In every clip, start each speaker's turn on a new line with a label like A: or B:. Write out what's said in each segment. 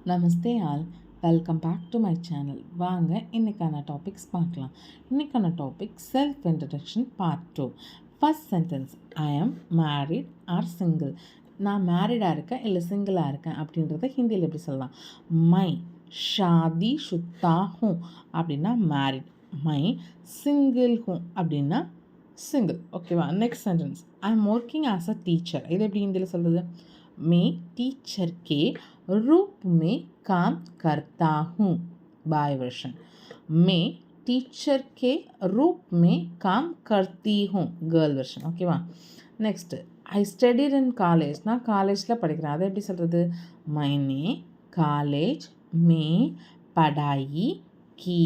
A: Namaste all, welcome back to my channel. வாங்க இன்றைக்கான topics பார்க்கலாம். இன்றைக்கான topic self introduction part 2. First sentence, I am married or single. நான் மேரிடாக இருக்கேன் இல்லை சிங்கிளாக இருக்கேன் அப்படின்றத ஹிந்தியில் எப்படி சொல்லலாம்? மை ஷாதி சுத்தா ஹூ அப்படின்னா மேரிட். மை சிங்கிள் ஹூ அப்படின்னா சிங்கிள். ஓகேவா? Next sentence, I am working as a teacher. இது எப்படி ஹிந்தியில் சொல்கிறது? मैं टीचर के रूप में काम करता हूँ. बाय वर्षन, मैं टीचर के रूप में काम करती हूँ. गर्ल वर्षन. ஓகேவா? Next, I studied in college. நான் காலேஜில் படிக்கிறேன். அதை எப்படி சொல்கிறது? मैंने காலேஜ் में पढ़ाई की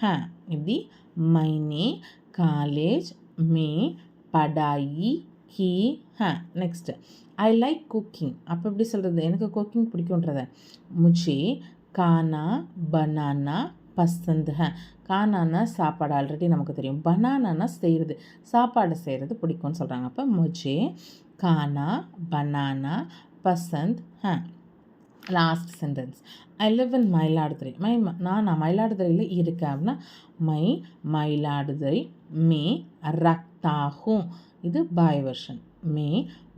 A: है. எப்படி? मैंने காலேஜ் में पढ़ाई की है. Next, I like cooking. அப்போ எப்படி சொல்கிறது? எனக்கு குக்கிங் பிடிக்குன்றத. முझे खाना बनाना पसंद है. கானானா சாப்பாடு ஆல்ரெடி நமக்கு தெரியும். பனானானா செய்கிறது, சாப்பாடு செய்கிறது பிடிக்கும்னு சொல்கிறாங்க. அப்போ முझे खाना बनाना पसंद है. Last sentence, I live in Mayiladuthurai. நான் மயிலாடுதுறையில் இருக்கேன் அப்படின்னா மை மயிலாடுதுறை மே ரக்தா ஹூ. இது பாய் வெர்ஷன். மே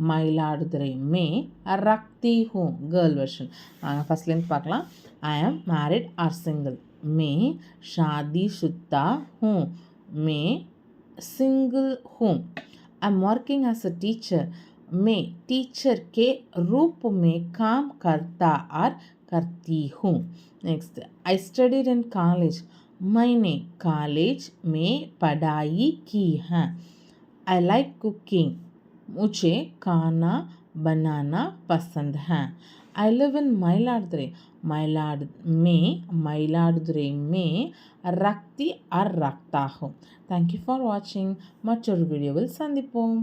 A: மயிலாடுதுறை மே ரக்தி ஹூ. Girl version. நாங்கள் ஃபஸ்ட்லேருந்து பார்க்கலாம். I am married or single. மே ஷாதி சுத்தா ஹூ. மே सिंगल हूँ. I am working as a teacher. मैं टीचर के रूप में काम करता और करती हूँ. Next, I studied in college. मैंने कॉलेज में पढ़ाई की है. I like cooking. मुझे खाना बनाना पसंद है. I live in मयिलादुरै. मयिलादुरै में रक्ति और रक्ता हूँ. தேங்க்யூ ஃபார் வாட்சிங். மற்றொரு வீடியோவில் சந்திப்போம்.